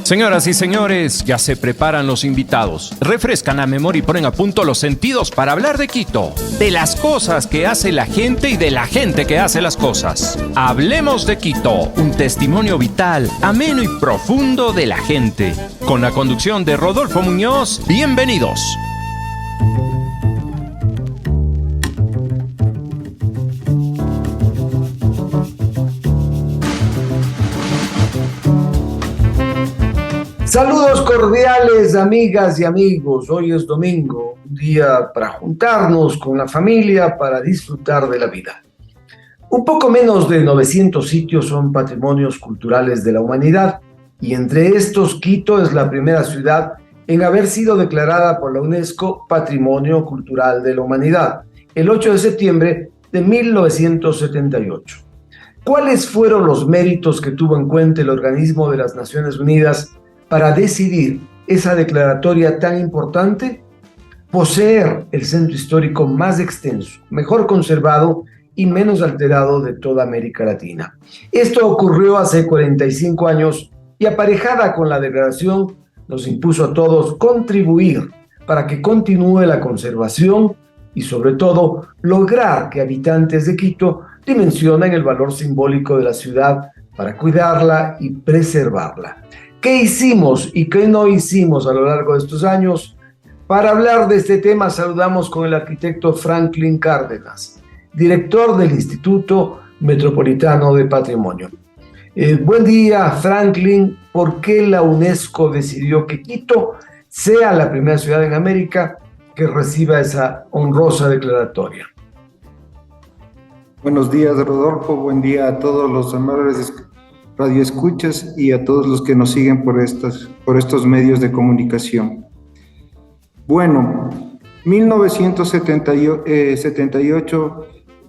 Señoras y señores, ya se preparan los invitados. Refrescan la memoria y ponen a punto los sentidos para hablar de Quito, de las cosas que hace la gente y de la gente que hace las cosas. Hablemos de Quito, un testimonio vital, ameno y profundo de la gente. Con la conducción de Rodolfo Muñoz, bienvenidos. Saludos cordiales, amigas y amigos. Hoy es domingo, un día para juntarnos con la familia para disfrutar de la vida. Un poco menos de 900 sitios son patrimonios culturales de la humanidad y entre estos Quito es la primera ciudad en haber sido declarada por la UNESCO Patrimonio Cultural de la Humanidad el 8 de septiembre de 1978. ¿Cuáles fueron los méritos que tuvo en cuenta el organismo de las Naciones Unidas para decidir esa declaratoria tan importante? Poseer el centro histórico más extenso, mejor conservado y menos alterado de toda América Latina. Esto ocurrió hace 45 años y aparejada con la declaración nos impuso a todos contribuir para que continúe la conservación y sobre todo lograr que habitantes de Quito dimensionen el valor simbólico de la ciudad para cuidarla y preservarla. ¿Qué hicimos y qué no hicimos a lo largo de estos años? Para hablar de este tema saludamos con el arquitecto Franklin Cárdenas, director del Instituto Metropolitano de Patrimonio. Buen día, Franklin. ¿Por qué la UNESCO decidió que Quito sea la primera ciudad en América que reciba esa honrosa declaratoria? Buenos días, Rodolfo. Buen día a todos los amables radioescuchas y a todos los que nos siguen por estos medios de comunicación. Bueno, 1978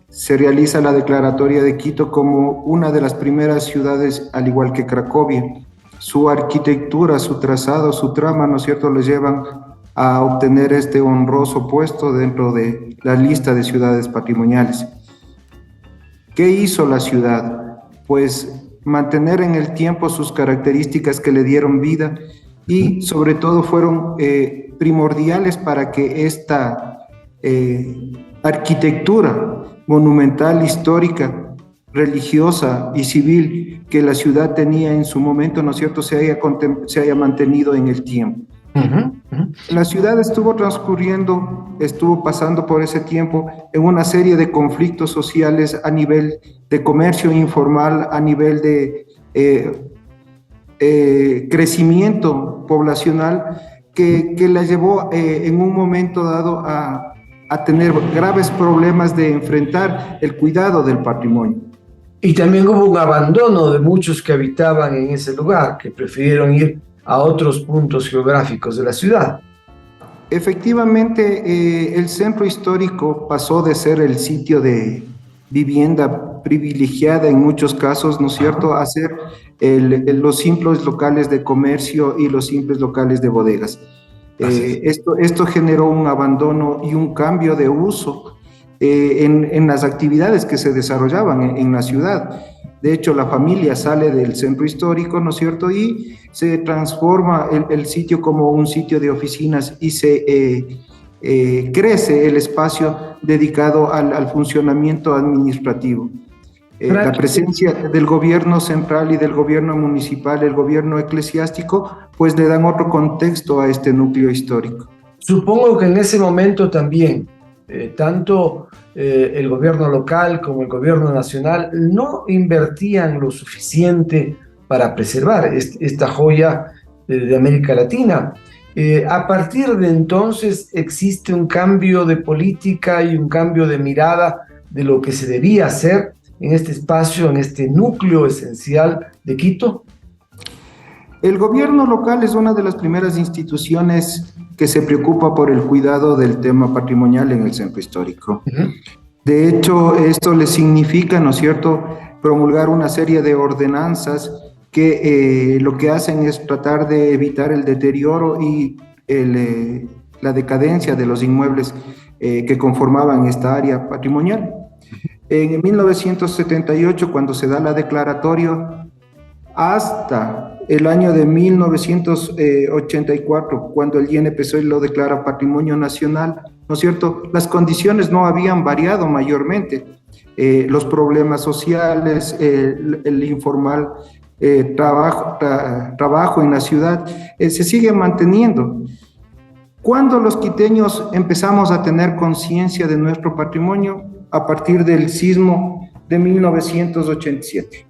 se realiza la declaratoria de Quito como una de las primeras ciudades, al igual que Cracovia. Su arquitectura, su trazado, su trama, ¿no es cierto?, les llevan a obtener este honroso puesto dentro de la lista de ciudades patrimoniales. ¿Qué hizo la ciudad? Pues mantener en el tiempo sus características que le dieron vida y sobre todo fueron primordiales para que esta arquitectura monumental, histórica, religiosa y civil que la ciudad tenía en su momento, ¿no es cierto?, se haya mantenido en el tiempo. La ciudad estuvo pasando por ese tiempo en una serie de conflictos sociales a nivel de comercio informal, a nivel de crecimiento poblacional que la llevó en un momento dado a tener graves problemas de enfrentar el cuidado del patrimonio. Y también hubo un abandono de muchos que habitaban en ese lugar, que prefirieron ir a otros puntos geográficos de la ciudad. Efectivamente, el centro histórico pasó de ser el sitio de vivienda privilegiada en muchos casos, ¿no es cierto?, a ser los simples locales de comercio y los simples locales de bodegas. Esto generó un abandono y un cambio de uso en las actividades que se desarrollaban en la ciudad. De hecho, la familia sale del centro histórico, ¿no es cierto?, y se transforma el sitio como un sitio de oficinas y se crece el espacio dedicado al funcionamiento administrativo. La presencia del gobierno central y del gobierno municipal, el gobierno eclesiástico, pues le dan otro contexto a este núcleo histórico. Supongo que en ese momento también tanto el gobierno local como el gobierno nacional no invertían lo suficiente para preservar esta joya de América Latina. A partir de entonces existe un cambio de política y un cambio de mirada de lo que se debía hacer en este espacio, en este núcleo esencial de Quito. El gobierno local es una de las primeras instituciones que se preocupa por el cuidado del tema patrimonial en el centro histórico. De hecho, esto le significa, ¿no es cierto?, promulgar una serie de ordenanzas que lo que hacen es tratar de evitar el deterioro y la decadencia de los inmuebles que conformaban esta área patrimonial. En 1978, cuando se da la declaratoria, hasta el año de 1984, cuando el INPC lo declara Patrimonio Nacional, ¿no es cierto? Las condiciones no habían variado mayormente. Los problemas sociales, el informal trabajo en la ciudad, se sigue manteniendo. ¿Cuándo los quiteños empezamos a tener conciencia de nuestro patrimonio? A partir del sismo de 1987.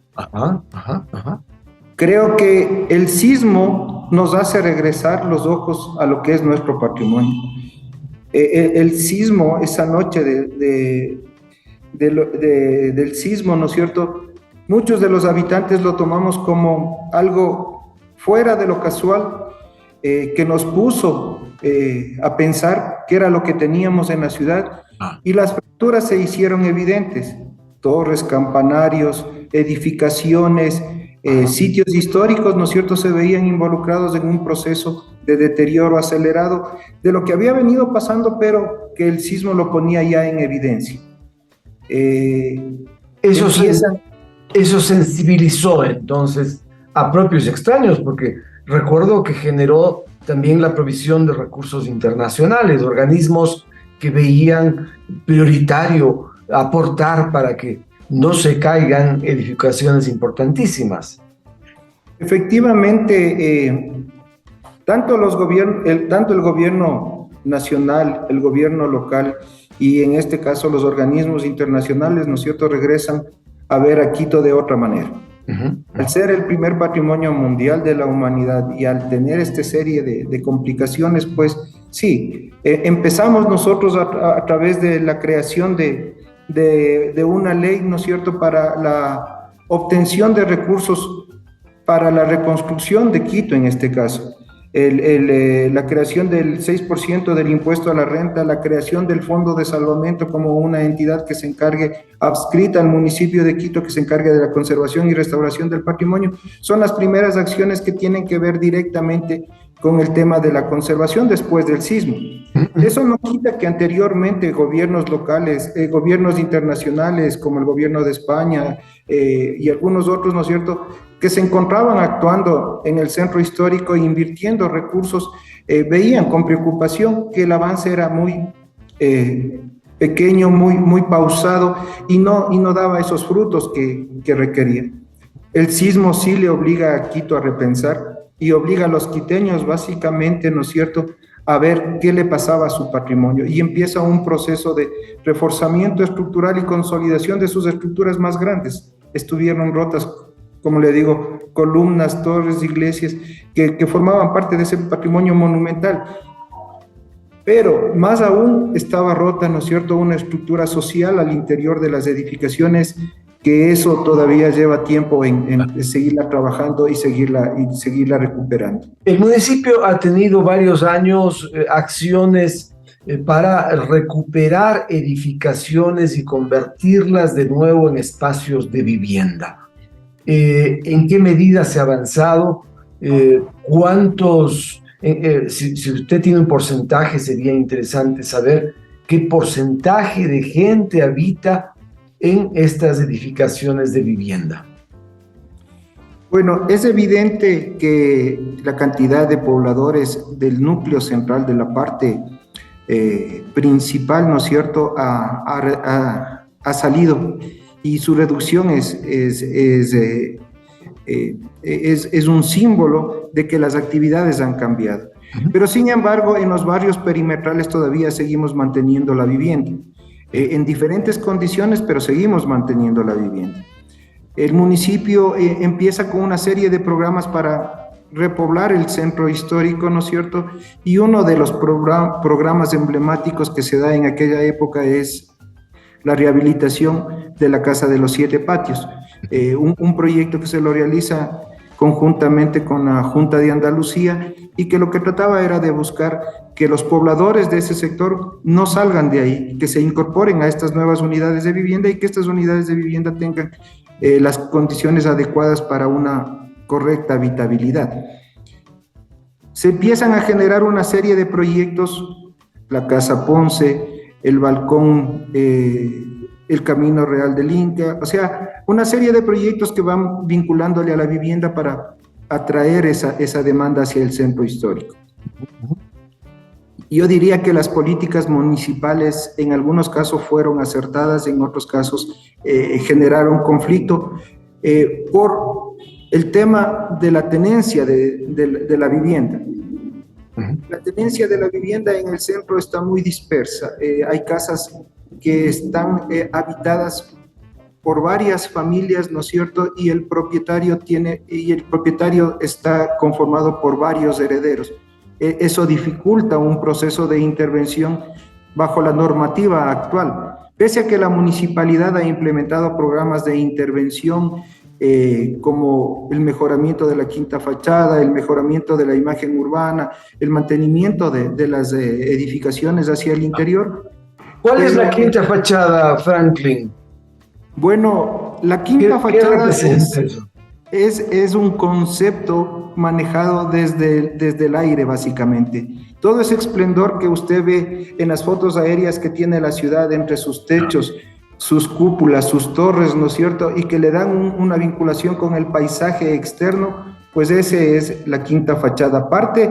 Creo que el sismo nos hace regresar los ojos a lo que es nuestro patrimonio. El sismo, esa noche del sismo, ¿no es cierto? Muchos de los habitantes lo tomamos como algo fuera de lo casual, que nos puso a pensar qué era lo que teníamos en la ciudad, y las fracturas se hicieron evidentes. Torres, campanarios, edificaciones, sitios históricos, ¿no es cierto?, se veían involucrados en un proceso de deterioro acelerado de lo que había venido pasando, pero que el sismo lo ponía ya en evidencia. Eso sensibilizó entonces a propios y extraños, porque recuerdo que generó también la provisión de recursos internacionales, organismos que veían prioritario aportar para que no se caigan edificaciones importantísimas. Efectivamente, tanto el gobierno nacional, el gobierno local y en este caso los organismos internacionales, ¿no es cierto?, regresan a ver a Quito de otra manera. Al ser el primer patrimonio mundial de la humanidad y al tener esta serie de complicaciones, pues sí, empezamos nosotros a través de la creación de una ley, ¿no es cierto?, para la obtención de recursos para la reconstrucción de Quito en este caso. La creación del 6% del impuesto a la renta, la creación del Fondo de Salvamento como una entidad que se encargue, adscrita al municipio de Quito, que se encargue de la conservación y restauración del patrimonio, son las primeras acciones que tienen que ver directamente con el tema de la conservación después del sismo. Eso no quita que anteriormente gobiernos locales, gobiernos internacionales como el gobierno de España y algunos otros, ¿no es cierto?, que se encontraban actuando en el centro histórico e invirtiendo recursos, veían con preocupación que el avance era muy pequeño, muy pausado y no daba esos frutos que requería. El sismo sí le obliga a Quito a repensar y obliga a los quiteños básicamente, ¿no es cierto?, a ver qué le pasaba a su patrimonio, y empieza un proceso de reforzamiento estructural y consolidación de sus estructuras más grandes. Estuvieron rotas, como le digo, columnas, torres, iglesias, que formaban parte de ese patrimonio monumental. Pero más aún estaba rota, ¿no es cierto?, una estructura social al interior de las edificaciones, que eso todavía lleva tiempo en seguirla trabajando y seguirla recuperando. El municipio ha tenido varios años acciones para recuperar edificaciones y convertirlas de nuevo en espacios de vivienda. ¿En qué medida se ha avanzado? ¿Cuántos? Si usted tiene un porcentaje, sería interesante saber qué porcentaje de gente habita en estas edificaciones de vivienda. Bueno, es evidente que la cantidad de pobladores del núcleo central, de la parte principal, ¿no es cierto?, ha salido, y su reducción es un símbolo de que las actividades han cambiado. Pero sin embargo, en los barrios perimetrales todavía seguimos manteniendo la vivienda, en diferentes condiciones, pero seguimos manteniendo la vivienda. El municipio empieza con una serie de programas para repoblar el centro histórico, ¿no es cierto? Y uno de los programas emblemáticos que se da en aquella época es la rehabilitación de la Casa de los Siete Patios, un proyecto que se lo realiza conjuntamente con la Junta de Andalucía, y que lo que trataba era de buscar que los pobladores de ese sector no salgan de ahí, que se incorporen a estas nuevas unidades de vivienda y que estas unidades de vivienda tengan las condiciones adecuadas para una correcta habitabilidad. Se empiezan a generar una serie de proyectos, la Casa Ponce, el balcón, el Camino Real del Inca, o sea, una serie de proyectos que van vinculándole a la vivienda para atraer esa demanda hacia el centro histórico. Yo diría que las políticas municipales en algunos casos fueron acertadas, en otros casos generaron conflicto por el tema de la tenencia de la vivienda. La tenencia de la vivienda en el centro está muy dispersa. Hay casas que están habitadas por varias familias, ¿no es cierto? Y el propietario está conformado por varios herederos. Eso dificulta un proceso de intervención bajo la normativa actual. Pese a que la municipalidad ha implementado programas de intervención como el mejoramiento de la quinta fachada, el mejoramiento de la imagen urbana, el mantenimiento de las edificaciones hacia el interior. ¿Cuál es la quinta fachada, Franklin? Bueno, la quinta fachada ¿Qué es un concepto manejado desde el aire, básicamente. Todo ese esplendor que usted ve en las fotos aéreas que tiene la ciudad entre sus techos, sus cúpulas, sus torres, ¿no es cierto? Y que le dan una vinculación con el paisaje externo, pues ese es la quinta fachada. Parte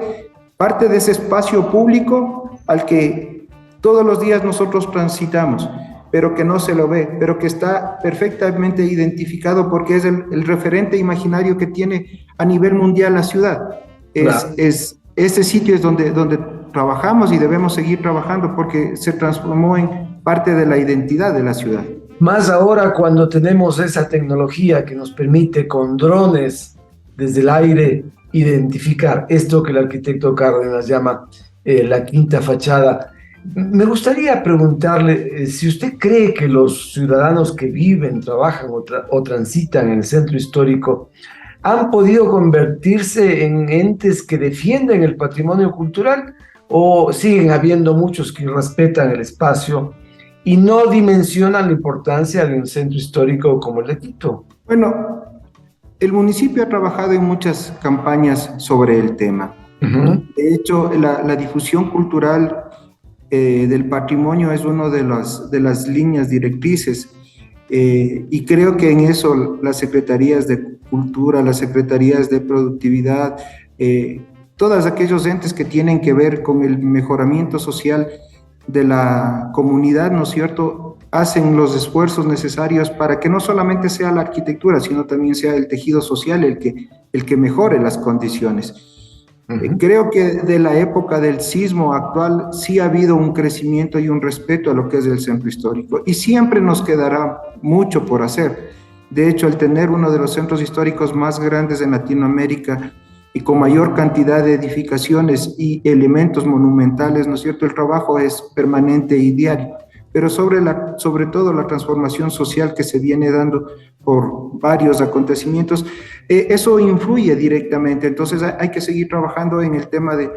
de ese espacio público al que todos los días nosotros transitamos, pero que no se lo ve, pero que está perfectamente identificado porque es el referente imaginario que tiene a nivel mundial la ciudad. Ese sitio es donde trabajamos y debemos seguir trabajando porque se transformó en parte de la identidad de la ciudad. Más ahora cuando tenemos esa tecnología que nos permite con drones desde el aire identificar esto que el arquitecto Cárdenas llama la quinta fachada. Me gustaría preguntarle si usted cree que los ciudadanos que viven, trabajan o transitan en el centro histórico han podido convertirse en entes que defienden el patrimonio cultural o siguen habiendo muchos que respetan el espacio y no dimensionan la importancia de un centro histórico como el de Quito. Bueno, el municipio ha trabajado en muchas campañas sobre el tema. De hecho, la difusión cultural del patrimonio es una de las líneas directrices y creo que en eso las secretarías de cultura, las secretarías de productividad, todos aquellos entes que tienen que ver con el mejoramiento social de la comunidad, ¿no es cierto?, hacen los esfuerzos necesarios para que no solamente sea la arquitectura, sino también sea el tejido social el que mejore las condiciones. Creo que de la época del sismo actual sí ha habido un crecimiento y un respeto a lo que es el centro histórico y siempre nos quedará mucho por hacer. De hecho, al tener uno de los centros históricos más grandes en Latinoamérica y con mayor cantidad de edificaciones y elementos monumentales, ¿no es cierto?, el trabajo es permanente y diario, pero sobre todo la transformación social que se viene dando por varios acontecimientos, eso influye directamente. Entonces hay que seguir trabajando en el tema de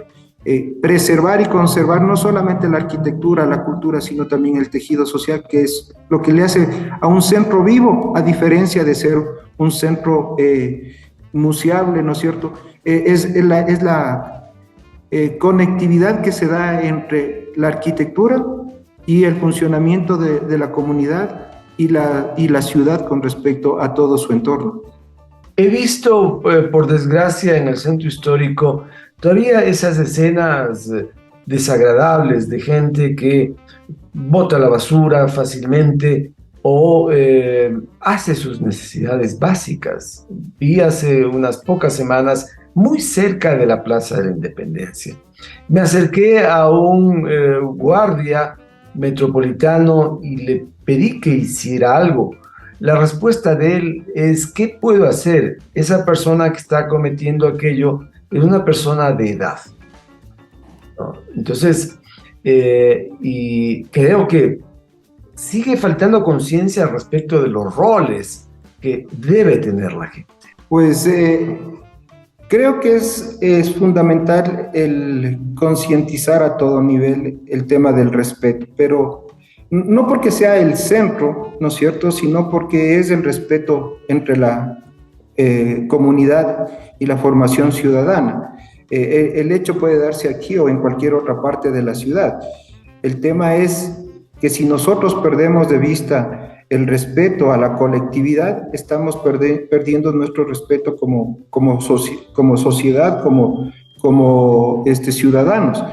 preservar y conservar no solamente la arquitectura, la cultura, sino también el tejido social, que es lo que le hace a un centro vivo, a diferencia de ser un centro museable, ¿no es cierto? Es la conectividad que se da entre la arquitectura y el funcionamiento de la comunidad y la ciudad con respecto a todo su entorno. He visto, por desgracia, en el centro histórico todavía esas escenas desagradables de gente que bota la basura fácilmente o hace sus necesidades básicas. Vi hace unas pocas semanas muy cerca de la Plaza de la Independencia. Me acerqué a un guardia metropolitano y le pedí que hiciera algo. La respuesta de él es: ¿qué puedo hacer? Esa persona que está cometiendo aquello es una persona de edad, ¿no? Entonces, y creo que sigue faltando conciencia respecto de los roles que debe tener la gente. Pues creo que es fundamental el concientizar a todo nivel el tema del respeto, pero no porque sea el centro, ¿no es cierto?, sino porque es el respeto entre la comunidad y la formación ciudadana. El hecho puede darse aquí o en cualquier otra parte de la ciudad. El tema es que si nosotros perdemos de vista el respeto a la colectividad, estamos perdiendo nuestro respeto como sociedad, como ciudadanos.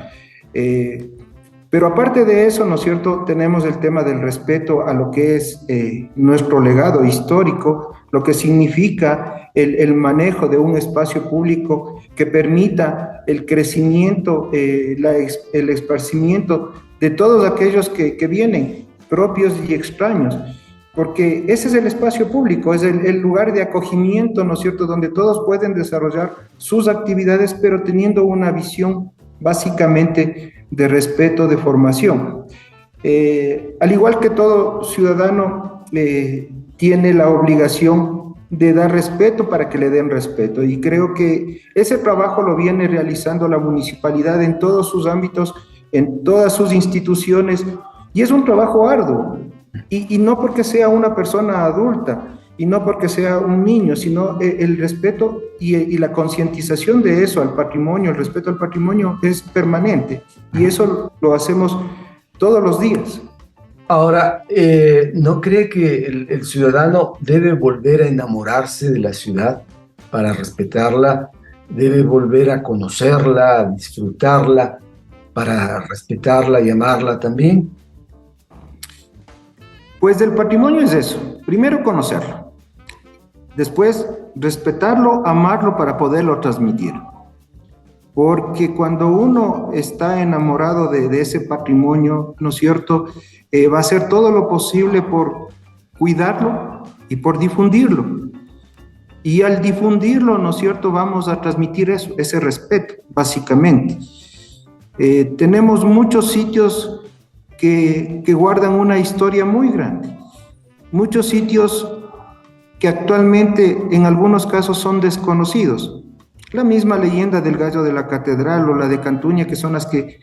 Pero aparte de eso, ¿no es cierto?, tenemos el tema del respeto a lo que es nuestro legado histórico, lo que significa el manejo de un espacio público que permita el crecimiento, el esparcimiento de todos aquellos que vienen, propios y extraños, porque ese es el espacio público, es el lugar de acogimiento, ¿no es cierto?, donde todos pueden desarrollar sus actividades, pero teniendo una visión básicamente de respeto, de formación. Al igual que todo ciudadano, tiene la obligación de dar respeto para que le den respeto, y creo que ese trabajo lo viene realizando la municipalidad en todos sus ámbitos, en todas sus instituciones, y es un trabajo arduo, y no porque sea una persona adulta, y no porque sea un niño, sino el respeto y la concientización de eso al patrimonio, el respeto al patrimonio es permanente, y eso lo hacemos todos los días. Ahora, ¿no cree que el ciudadano debe volver a enamorarse de la ciudad para respetarla? ¿Debe volver a conocerla, a disfrutarla, para respetarla y amarla también? Pues del patrimonio es eso, primero conocerlo, después respetarlo, amarlo para poderlo transmitir. Porque cuando uno está enamorado de ese patrimonio, ¿no es cierto?, va a hacer todo lo posible por cuidarlo y por difundirlo. Y al difundirlo, ¿no es cierto?, vamos a transmitir eso, ese respeto, básicamente. Tenemos muchos sitios que guardan una historia muy grande. Muchos sitios que actualmente en algunos casos son desconocidos. La misma leyenda del Gallo de la Catedral o la de Cantuña, que son las que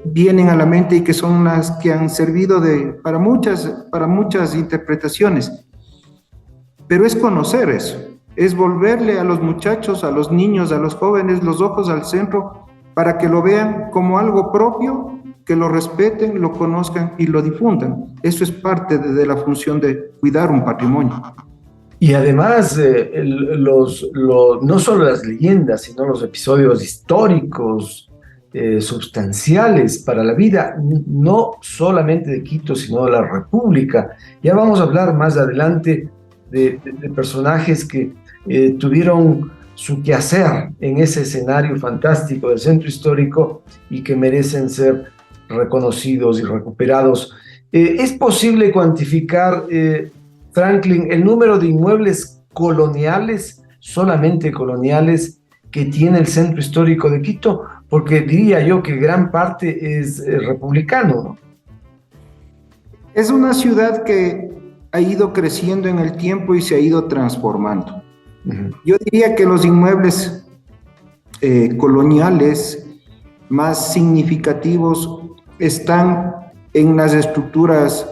vienen a la mente y que son las que han servido para muchas interpretaciones. Pero es conocer eso, es volverle a los muchachos, a los niños, a los jóvenes, los ojos al centro para que lo vean como algo propio, que lo respeten, lo conozcan y lo difundan. Eso es parte de la función de cuidar un patrimonio. Y además, no solo las leyendas, sino los episodios históricos, sustanciales para la vida, no solamente de Quito, sino de la República. Ya vamos a hablar más adelante de personajes que tuvieron su quehacer en ese escenario fantástico del centro histórico y que merecen ser reconocidos y recuperados. ¿Es posible cuantificar, Franklin, el número de inmuebles coloniales, solamente coloniales, que tiene el centro histórico de Quito? Porque diría yo que gran parte es republicano, ¿no? Es una ciudad que ha ido creciendo en el tiempo y se ha ido transformando. Yo diría que los inmuebles coloniales más significativos están en las estructuras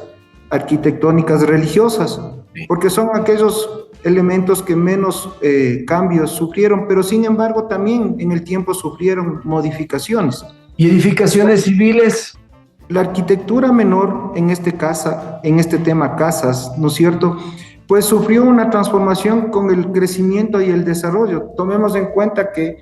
arquitectónicas religiosas, porque son aquellos elementos que menos cambios sufrieron, pero sin embargo también en el tiempo sufrieron modificaciones. ¿Y edificaciones civiles? La arquitectura menor, en este tema casas, ¿no es cierto?, pues sufrió una transformación con el crecimiento y el desarrollo. Tomemos en cuenta que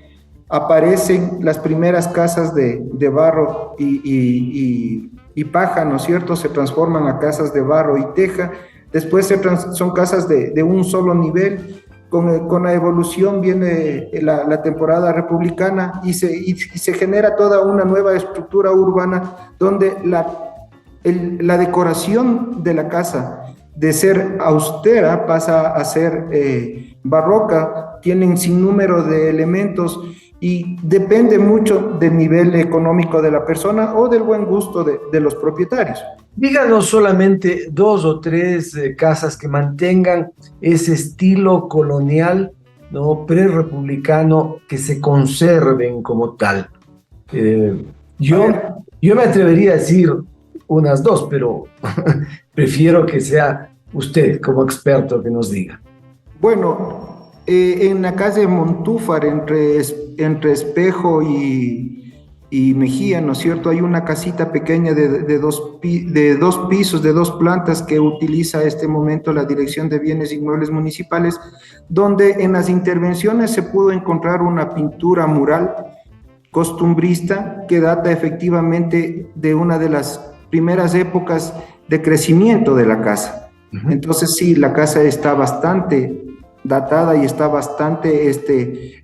aparecen las primeras casas de barro y paja, ¿no es cierto?, se transforman a casas de barro y teja, después son casas de un solo nivel. Con la evolución viene la temporada republicana y se genera toda una nueva estructura urbana donde la decoración de la casa, de ser austera, pasa a ser barroca, tienen sinnúmero de elementos y depende mucho del nivel económico de la persona o del buen gusto de los propietarios. Díganos solamente 2 o 3 casas que mantengan ese estilo colonial, ¿no?, prerepublicano, que se conserven como tal. Yo me atrevería a decir unas 2, pero prefiero que sea usted como experto que nos diga. Bueno, en la calle Montúfar, entre Espejo y Mejía, ¿no es cierto? Hay una casita pequeña de dos pisos, de 2 plantas que utiliza este momento la Dirección de Bienes Inmuebles Municipales, donde en las intervenciones se pudo encontrar una pintura mural costumbrista que data efectivamente de una de las primeras épocas de crecimiento de la casa. Entonces sí, la casa está bastante datada y está bastante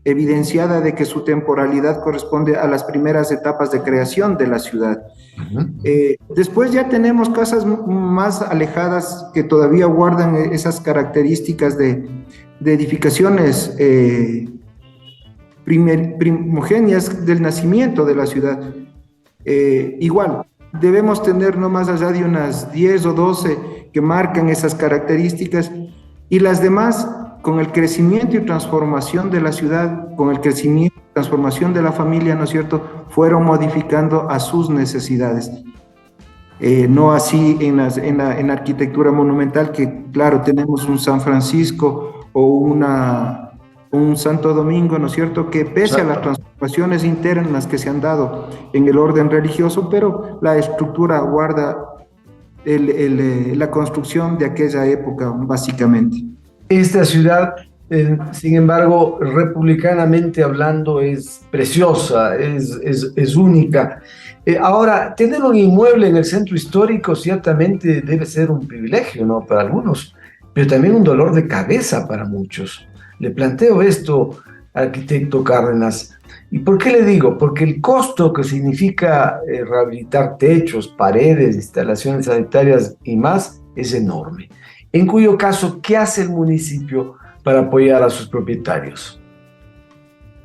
evidenciada de que su temporalidad corresponde a las primeras etapas de creación de la ciudad. Después ya tenemos casas más alejadas que todavía guardan esas características de edificaciones primogéneas del nacimiento de la ciudad. Igual, debemos tener no más allá de unas 10 o 12 que marcan esas características, y las demás, con el crecimiento y transformación de la ciudad, con el crecimiento y transformación de la familia, ¿no es cierto?, fueron modificando a sus necesidades. No así en la arquitectura monumental, que claro, tenemos un San Francisco o un Santo Domingo, ¿no es cierto?, que pese a las transformaciones internas que se han dado en el orden religioso, pero la estructura guarda la construcción de aquella época, básicamente. Esta ciudad, sin embargo, republicanamente hablando, es preciosa, es única. Ahora, tener un inmueble en el centro histórico ciertamente debe ser un privilegio, ¿no?, para algunos, pero también un dolor de cabeza para muchos. Le planteo esto, arquitecto Cárdenas. ¿Y por qué le digo? Porque el costo que significa rehabilitar techos, paredes, instalaciones sanitarias y más es enorme. En cuyo caso, ¿qué hace el municipio para apoyar a sus propietarios?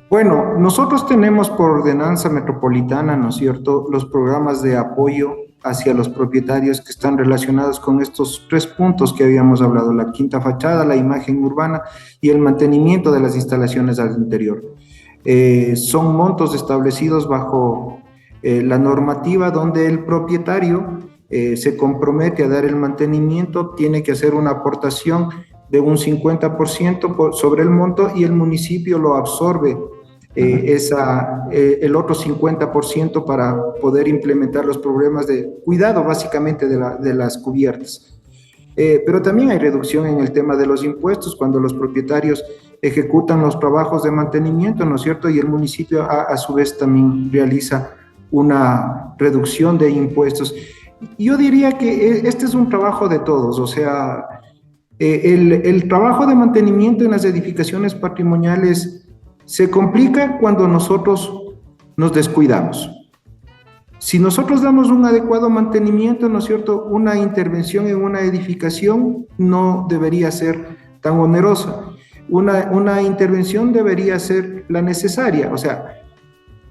Bueno, nosotros tenemos por ordenanza metropolitana, ¿no es cierto?, los programas de apoyo hacia los propietarios que están relacionados con estos 3 puntos que habíamos hablado: la quinta fachada, la imagen urbana y el mantenimiento de las instalaciones al interior. Son montos establecidos bajo la normativa, donde el propietario se compromete a dar el mantenimiento, tiene que hacer una aportación de un 50% sobre el monto, y el municipio lo absorbe el otro 50% para poder implementar los programas de cuidado, básicamente, de las cubiertas. Pero también hay reducción en el tema de los impuestos cuando los propietarios ejecutan los trabajos de mantenimiento, ¿no es cierto? Y el municipio a su vez también realiza una reducción de impuestos. Yo diría que este es un trabajo de todos, o sea, el trabajo de mantenimiento en las edificaciones patrimoniales se complica cuando nosotros nos descuidamos. Si nosotros damos un adecuado mantenimiento, ¿no es cierto?, una intervención en una edificación no debería ser tan onerosa. Una intervención debería ser la necesaria, o sea,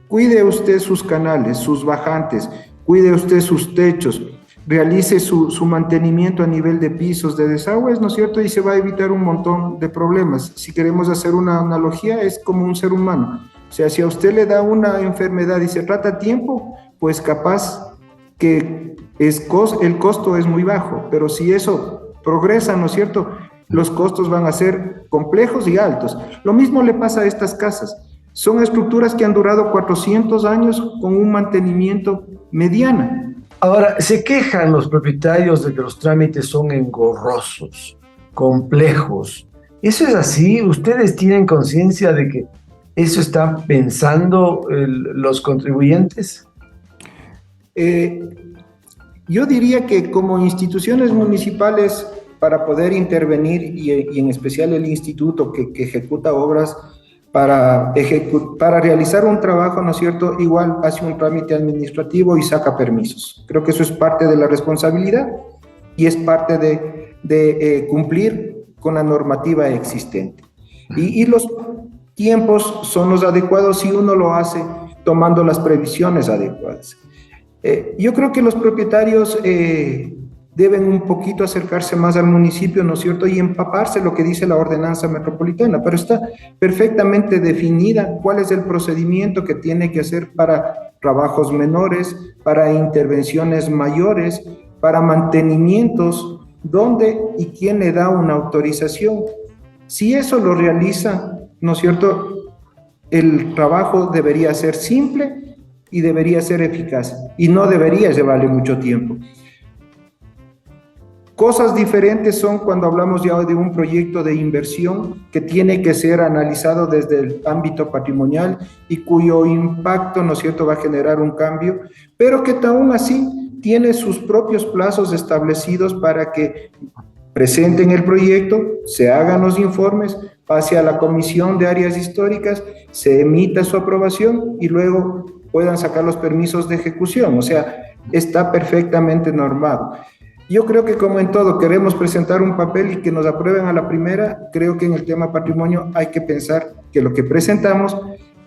cuide usted sus canales, sus bajantes, cuide usted sus techos, realice su mantenimiento a nivel de pisos, de desagües, ¿no es cierto?, y se va a evitar un montón de problemas. Si queremos hacer una analogía, es como un ser humano. O sea, si a usted le da una enfermedad y se trata a tiempo, pues capaz que el costo es muy bajo, pero si eso progresa, ¿no es cierto?, los costos van a ser complejos y altos. Lo mismo le pasa a estas casas. Son estructuras que han durado 400 años con un mantenimiento mediano. Ahora, se quejan los propietarios de que los trámites son engorrosos, complejos. ¿Eso es así? ¿Ustedes tienen conciencia de que eso están pensando los contribuyentes? Yo diría que como instituciones municipales, para poder intervenir, y en especial el instituto que ejecuta obras, para realizar un trabajo, ¿no es cierto?, igual hace un trámite administrativo y saca permisos. Creo que eso es parte de la responsabilidad y es parte de cumplir con la normativa existente. Y los tiempos son los adecuados si uno lo hace tomando las previsiones adecuadas. Yo creo que los propietarios deben un poquito acercarse más al municipio, ¿no es cierto?, y empaparse lo que dice la ordenanza metropolitana, pero está perfectamente definida cuál es el procedimiento que tiene que hacer para trabajos menores, para intervenciones mayores, para mantenimientos, dónde y quién le da una autorización. Si eso lo realiza, ¿no es cierto?, el trabajo debería ser simple y debería ser eficaz y no debería llevarle mucho tiempo. Cosas diferentes son cuando hablamos ya de un proyecto de inversión que tiene que ser analizado desde el ámbito patrimonial y cuyo impacto, ¿no es cierto?, va a generar un cambio, pero que aún así tiene sus propios plazos establecidos para que presenten el proyecto, se hagan los informes, pase a la Comisión de Áreas Históricas, se emita su aprobación y luego puedan sacar los permisos de ejecución. O sea, está perfectamente normado. Yo creo que como en todo queremos presentar un papel y que nos aprueben a la primera, creo que en el tema patrimonio hay que pensar que lo que presentamos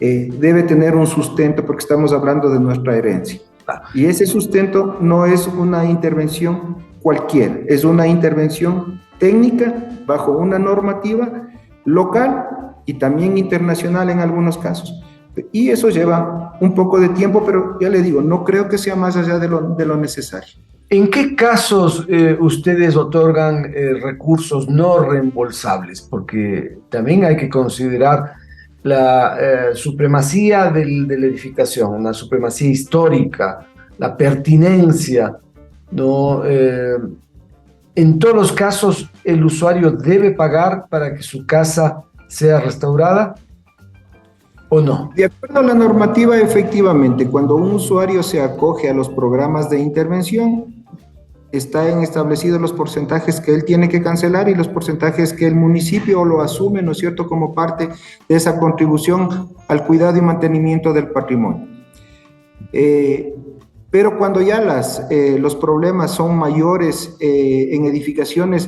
debe tener un sustento porque estamos hablando de nuestra herencia. Y ese sustento no es una intervención cualquiera, es una intervención técnica bajo una normativa local y también internacional en algunos casos. Y eso lleva un poco de tiempo, pero ya le digo, no creo que sea más allá de lo necesario. ¿En qué casos ustedes otorgan recursos no reembolsables? Porque también hay que considerar la supremacía de la edificación, la supremacía histórica, la pertinencia, ¿no? En todos los casos, ¿el usuario debe pagar para que su casa sea restaurada o no? De acuerdo a la normativa, efectivamente, cuando un usuario se acoge a los programas de intervención, están establecidos los porcentajes que él tiene que cancelar y los porcentajes que el municipio lo asume, ¿no es cierto?, como parte de esa contribución al cuidado y mantenimiento del patrimonio. Pero cuando ya los problemas son mayores en edificaciones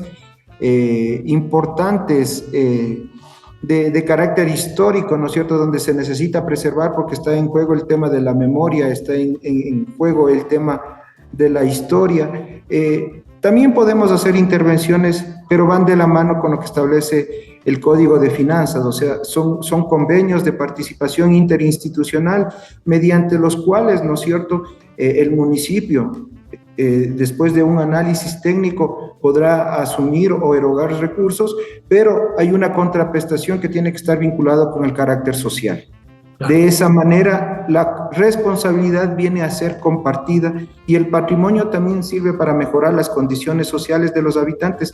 importantes de carácter histórico, ¿no es cierto?, donde se necesita preservar porque está en juego el tema de la memoria, está en juego el tema de la historia. También podemos hacer intervenciones, pero van de la mano con lo que establece el Código de Finanzas, o sea, son convenios de participación interinstitucional mediante los cuales, ¿no es cierto?, el municipio, después de un análisis técnico, podrá asumir o erogar recursos, pero hay una contraprestación que tiene que estar vinculada con el carácter social. De esa manera, la responsabilidad viene a ser compartida y el patrimonio también sirve para mejorar las condiciones sociales de los habitantes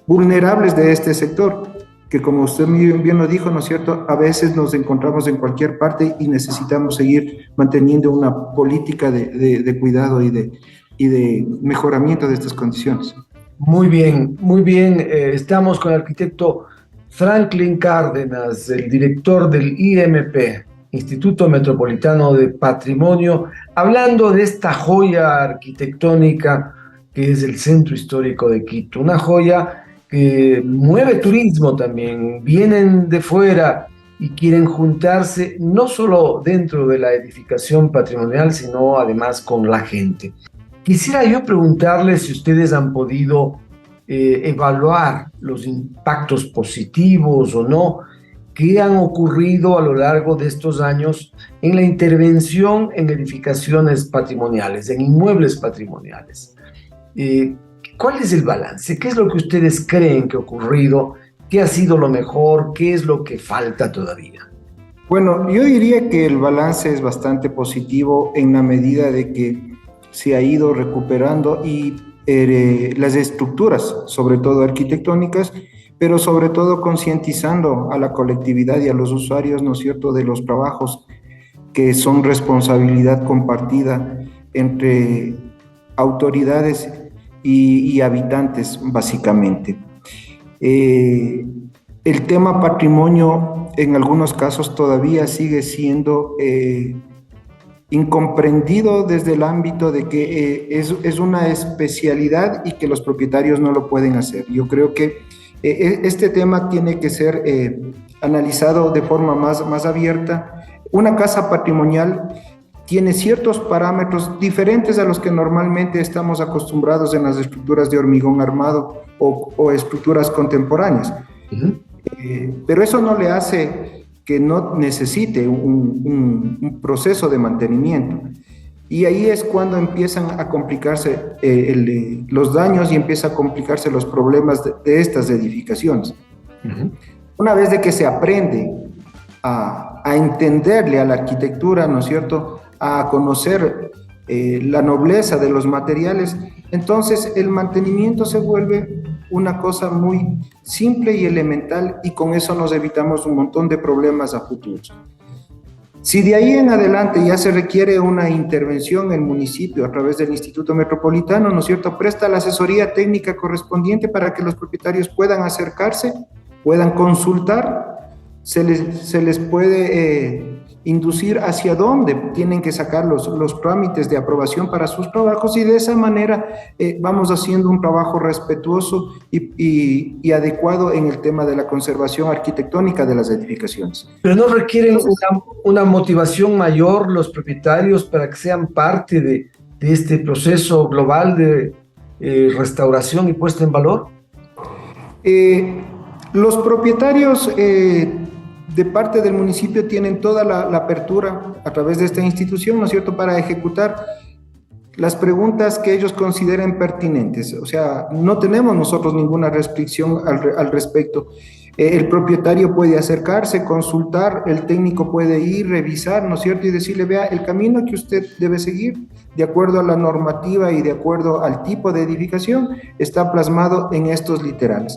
vulnerables de este sector, que como usted bien lo dijo, ¿no es cierto?, a veces nos encontramos en cualquier parte y necesitamos seguir manteniendo una política de cuidado y de mejoramiento de estas condiciones. Muy bien, muy bien. Estamos con el arquitecto Franklin Cárdenas, el director del IMP, Instituto Metropolitano de Patrimonio, hablando de esta joya arquitectónica que es el Centro Histórico de Quito, una joya que mueve turismo también, vienen de fuera y quieren juntarse no solo dentro de la edificación patrimonial, sino además con la gente. Quisiera yo preguntarles si ustedes han podido evaluar los impactos positivos o no que han ocurrido a lo largo de estos años en la intervención en edificaciones patrimoniales, en inmuebles patrimoniales. ¿Cuál es el balance? ¿Qué es lo que ustedes creen que ha ocurrido? ¿Qué ha sido lo mejor? ¿Qué es lo que falta todavía? Bueno, yo diría que el balance es bastante positivo en la medida de que se ha ido recuperando y las estructuras, sobre todo arquitectónicas, pero sobre todo concientizando a la colectividad y a los usuarios, ¿no es cierto?, de los trabajos que son responsabilidad compartida entre autoridades y habitantes, básicamente. El tema patrimonio en algunos casos todavía sigue siendo incomprendido desde el ámbito de que es una especialidad y que los propietarios no lo pueden hacer. Yo creo que este tema tiene que ser analizado de forma más abierta. Una casa patrimonial tiene ciertos parámetros diferentes a los que normalmente estamos acostumbrados en las estructuras de hormigón armado o estructuras contemporáneas. Pero eso no le hace que no necesite un proceso de mantenimiento. Y ahí es cuando empiezan a complicarse los daños y empieza a complicarse los problemas de estas edificaciones. Una vez de que se aprende a entenderle a la arquitectura, ¿no es cierto?, a conocer la nobleza de los materiales, entonces el mantenimiento se vuelve una cosa muy simple y elemental, y con eso nos evitamos un montón de problemas a futuros. Si de ahí en adelante ya se requiere una intervención, el municipio a través del Instituto Metropolitano, ¿no es cierto?, presta la asesoría técnica correspondiente para que los propietarios puedan acercarse, puedan consultar, se les puede inducir hacia dónde tienen que sacar los trámites de aprobación para sus trabajos, y de esa manera vamos haciendo un trabajo respetuoso y adecuado en el tema de la conservación arquitectónica de las edificaciones. Pero no requieren una motivación mayor los propietarios para que sean parte de este proceso global de restauración y puesta en valor. Los propietarios de parte del municipio tienen toda la apertura a través de esta institución, ¿no es cierto?, para ejecutar las preguntas que ellos consideren pertinentes. O sea, no tenemos nosotros ninguna restricción al respecto. El propietario puede acercarse, consultar, el técnico puede ir, revisar, ¿no es cierto?, y decirle, vea, el camino que usted debe seguir, de acuerdo a la normativa y de acuerdo al tipo de edificación, está plasmado en estos literales.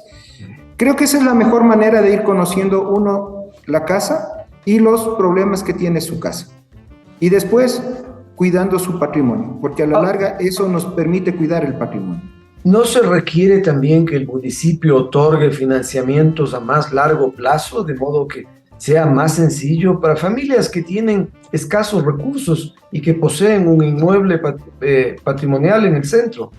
Creo que esa es la mejor manera de ir conociendo uno la casa y los problemas que tiene su casa, y después cuidando su patrimonio, porque a la larga eso nos permite cuidar el patrimonio. ¿No se requiere también que el municipio otorgue financiamientos a más largo plazo, de modo que sea más sencillo para familias que tienen escasos recursos y que poseen un inmueble patrimonial en el centro?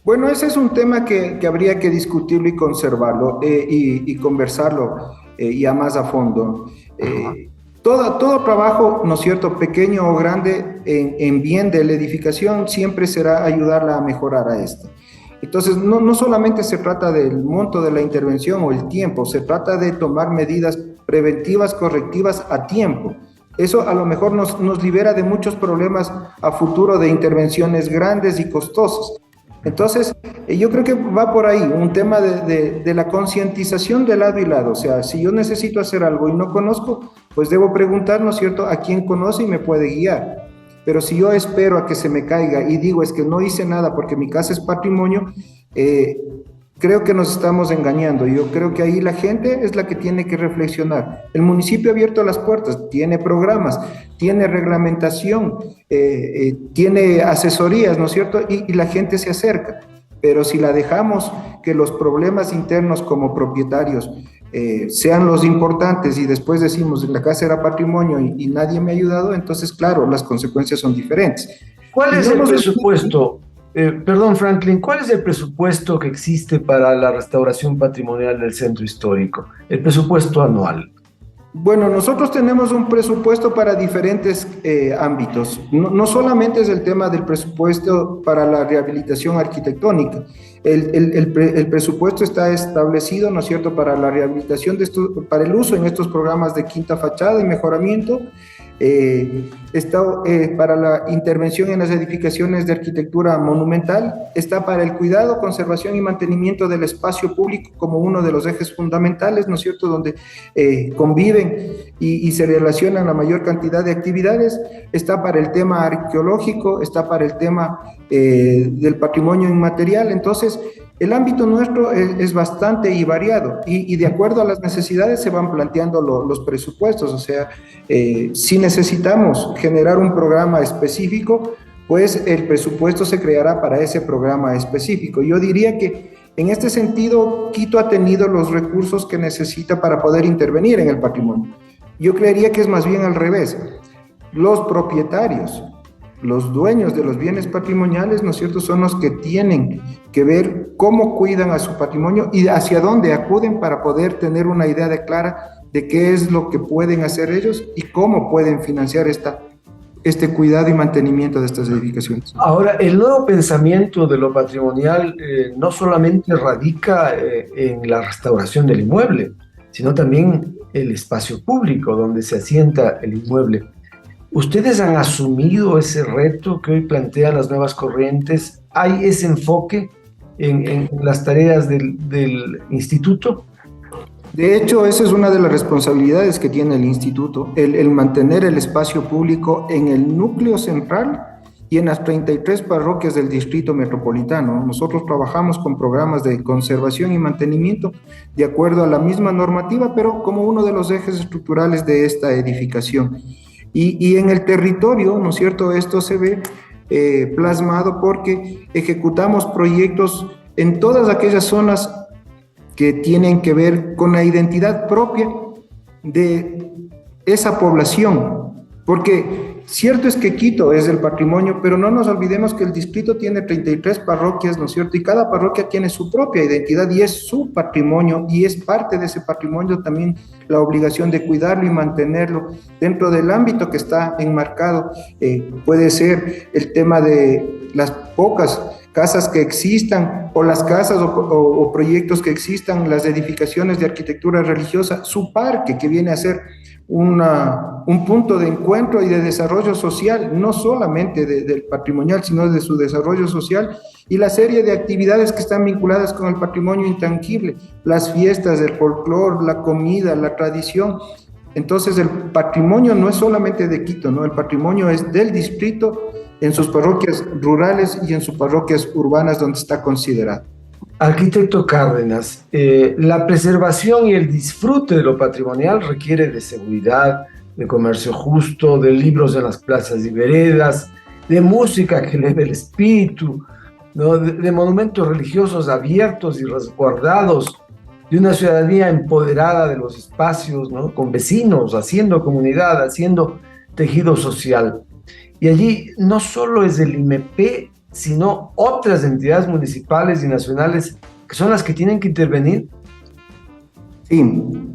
Bueno, ese es un tema que habría que discutirlo y conservarlo y conversarlo ya más a fondo. Todo trabajo, ¿no es cierto?, pequeño o grande, en bien de la edificación, siempre será ayudarla a mejorar a esta. Entonces, no solamente se trata del monto de la intervención o el tiempo, se trata de tomar medidas preventivas, correctivas a tiempo. Eso a lo mejor nos libera de muchos problemas a futuro de intervenciones grandes y costosas. Entonces, yo creo que va por ahí, un tema de la concientización de lado y lado. O sea, si yo necesito hacer algo y no conozco, pues debo preguntar, ¿no es cierto?, a quién conoce y me puede guiar. Pero si yo espero a que se me caiga y digo, es que no hice nada porque mi casa es patrimonio, creo que nos estamos engañando. Yo creo que ahí la gente es la que tiene que reflexionar. El municipio ha abierto las puertas, tiene programas, tiene reglamentación, tiene asesorías, ¿no es cierto?, y la gente se acerca. Pero si la dejamos que los problemas internos como propietarios sean los importantes y después decimos, la casa era patrimonio y nadie me ha ayudado, entonces, claro, las consecuencias son diferentes. ¿Cuál es el presupuesto? Perdón, Franklin, ¿cuál es el presupuesto que existe para la restauración patrimonial del centro histórico? El presupuesto anual. Bueno, nosotros tenemos un presupuesto para diferentes ámbitos. No solamente es el tema del presupuesto para la rehabilitación arquitectónica. El presupuesto está establecido, ¿no es cierto?, para la rehabilitación para el uso en estos programas de quinta fachada y mejoramiento. Está para la intervención en las edificaciones de arquitectura monumental, está para el cuidado, conservación y mantenimiento del espacio público como uno de los ejes fundamentales, ¿no es cierto?, donde conviven y se relacionan la mayor cantidad de actividades, está para el tema arqueológico, está para el tema del patrimonio inmaterial. Entonces, el ámbito nuestro es bastante y variado, y de acuerdo a las necesidades se van planteando los presupuestos. O sea, si necesitamos generar un programa específico, pues el presupuesto se creará para ese programa específico. Yo diría que en este sentido, Quito ha tenido los recursos que necesita para poder intervenir en el patrimonio. Yo creería que es más bien al revés. Los propietarios, los dueños de los bienes patrimoniales, ¿no es cierto?, son los que tienen que ver cómo cuidan a su patrimonio y hacia dónde acuden para poder tener una idea clara de qué es lo que pueden hacer ellos y cómo pueden financiar este cuidado y mantenimiento de estas edificaciones. Ahora, el nuevo pensamiento de lo patrimonial no solamente radica en la restauración del inmueble, sino también el espacio público donde se asienta el inmueble. ¿Ustedes han asumido ese reto que hoy plantean las nuevas corrientes? ¿Hay ese enfoque en las tareas del instituto? De hecho, esa es una de las responsabilidades que tiene el instituto, el mantener el espacio público en el núcleo central y en las 33 parroquias del distrito metropolitano. Nosotros trabajamos con programas de conservación y mantenimiento de acuerdo a la misma normativa, pero como uno de los ejes estructurales de esta edificación. Y en el territorio, ¿no es cierto?, esto se ve plasmado porque ejecutamos proyectos en todas aquellas zonas que tienen que ver con la identidad propia de esa población, porque cierto es que Quito es el patrimonio, pero no nos olvidemos que el distrito tiene 33 parroquias, ¿no es cierto? Y cada parroquia tiene su propia identidad y es su patrimonio, y es parte de ese patrimonio también la obligación de cuidarlo y mantenerlo dentro del ámbito que está enmarcado. Puede ser el tema de las pocas casas que existan, o las casas o proyectos que existan, las edificaciones de arquitectura religiosa, su parque que viene a ser un punto de encuentro y de desarrollo social, no solamente del patrimonial, sino de su desarrollo social, y la serie de actividades que están vinculadas con el patrimonio intangible, las fiestas, el folclore, la comida, la tradición. Entonces el patrimonio no es solamente de Quito, ¿no? El patrimonio es del distrito en sus parroquias rurales y en sus parroquias urbanas donde está considerado. Arquitecto Cárdenas, la preservación y el disfrute de lo patrimonial requiere de seguridad, de comercio justo, de libros en las plazas y veredas, de música que eleve el espíritu, ¿no? De monumentos religiosos abiertos y resguardados, de una ciudadanía empoderada de los espacios, ¿no? Con vecinos, haciendo comunidad, haciendo tejido social. Y allí no solo es el IMP, sino otras entidades municipales y nacionales que son las que tienen que intervenir. Sí,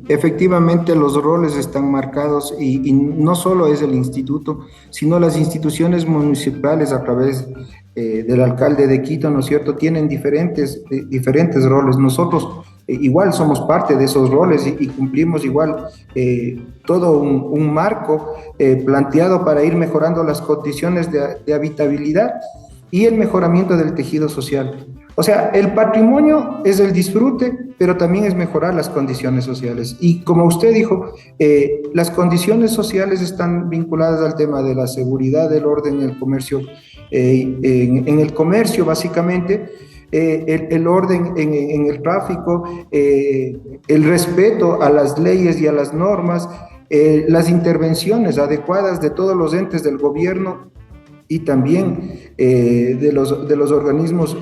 efectivamente los roles están marcados y no solo es el instituto, sino las instituciones municipales a través del alcalde de Quito, ¿no es cierto?, tienen diferentes roles. Nosotros igual somos parte de esos roles y cumplimos igual todo un marco planteado para ir mejorando las condiciones de habitabilidad y el mejoramiento del tejido social. O sea, el patrimonio es el disfrute, pero también es mejorar las condiciones sociales. Y como usted dijo, las condiciones sociales están vinculadas al tema de la seguridad, del orden en el comercio. En el comercio, básicamente, el orden en el tráfico, el respeto a las leyes y a las normas, las intervenciones adecuadas de todos los entes del gobierno y también de los organismos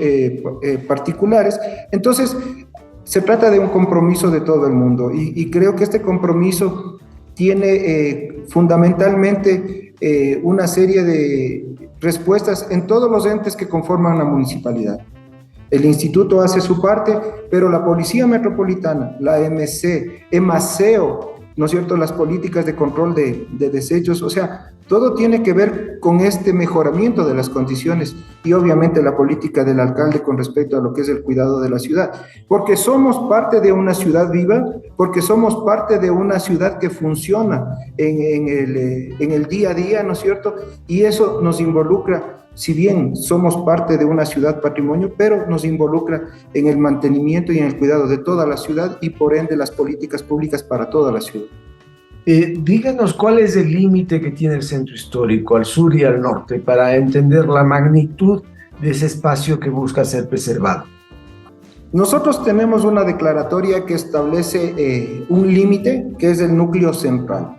particulares. Entonces, se trata de un compromiso de todo el mundo y creo que este compromiso tiene fundamentalmente una serie de respuestas en todos los entes que conforman la municipalidad. El instituto hace su parte, pero la Policía Metropolitana, la MC, EMASEO, ¿no es cierto?, las políticas de control de desechos, o sea, todo tiene que ver con este mejoramiento de las condiciones y obviamente la política del alcalde con respecto a lo que es el cuidado de la ciudad, porque somos parte de una ciudad viva, porque somos parte de una ciudad que funciona en el día a día, ¿no es cierto?, y eso nos involucra. Si bien somos parte de una ciudad patrimonio, pero nos involucra en el mantenimiento y en el cuidado de toda la ciudad y por ende las políticas públicas para toda la ciudad. Díganos cuál es el límite que tiene el centro histórico al sur y al norte para entender la magnitud de ese espacio que busca ser preservado. Nosotros tenemos una declaratoria que establece un límite que es el núcleo central.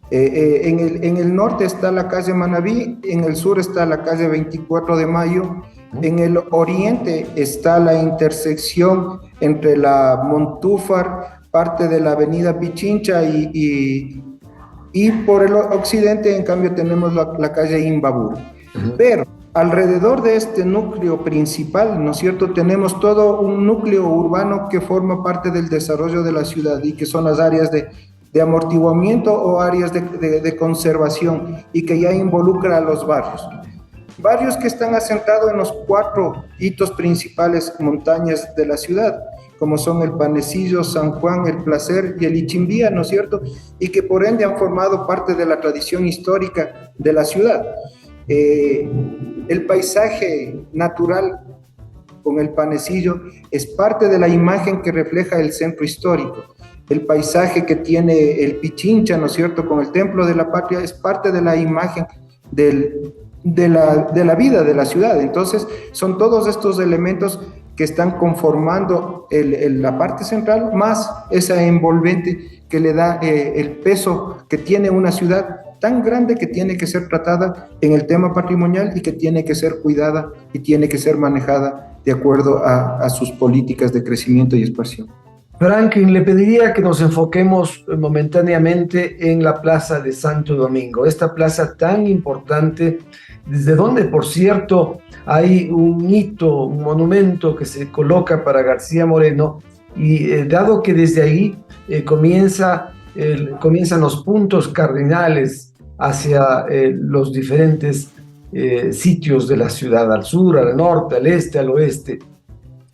En el norte está la calle Manabí, en el sur está la calle 24 de Mayo, en el oriente está la intersección entre la Montúfar, parte de la avenida Pichincha y por el occidente en cambio tenemos la calle Imbabura. Pero alrededor de este núcleo principal, ¿no es cierto?, tenemos todo un núcleo urbano que forma parte del desarrollo de la ciudad y que son las áreas de amortiguamiento o áreas de conservación y que ya involucra a los barrios. Barrios que están asentados en los 4 hitos principales montañas de la ciudad, como son el Panecillo, San Juan, el Placer y el Ichimbía, ¿no es cierto?, y que por ende han formado parte de la tradición histórica de la ciudad. El paisaje natural con el panecillo, es parte de la imagen que refleja el centro histórico. El paisaje que tiene el Pichincha, ¿no es cierto?, con el Templo de la Patria, es parte de la imagen de la vida de la ciudad. Entonces, son todos estos elementos que están conformando la parte central, más esa envolvente que le da el peso que tiene una ciudad tan grande, que tiene que ser tratada en el tema patrimonial y que tiene que ser cuidada y tiene que ser manejada de acuerdo a sus políticas de crecimiento y expansión. Franklin, le pediría que nos enfoquemos momentáneamente en la Plaza de Santo Domingo, esta plaza tan importante, desde donde, por cierto, hay un hito, un monumento que se coloca para García Moreno, y dado que desde ahí comienzan los puntos cardinales hacia los diferentes sitios de la ciudad, al sur, al norte, al este, al oeste.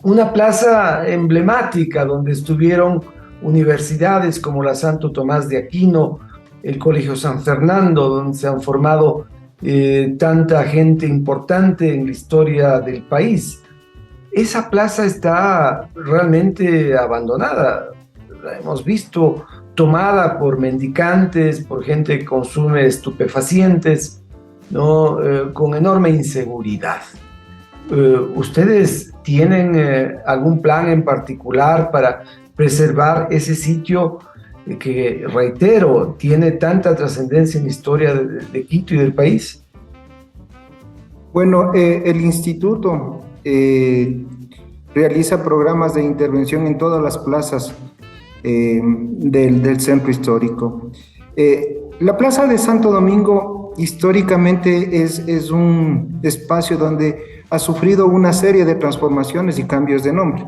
Una plaza emblemática donde estuvieron universidades como la Santo Tomás de Aquino, el Colegio San Fernando, donde se han formado tanta gente importante en la historia del país. Esa plaza está realmente abandonada. La hemos visto tomada por mendicantes, por gente que consume estupefacientes, ¿no? Con enorme inseguridad. ¿Ustedes tienen algún plan en particular para preservar ese sitio que, reitero, tiene tanta trascendencia en la historia de Quito y del país? Bueno, el instituto realiza programas de intervención en todas las plazas del centro histórico. La Plaza de Santo Domingo históricamente es un espacio donde ha sufrido una serie de transformaciones y cambios de nombre.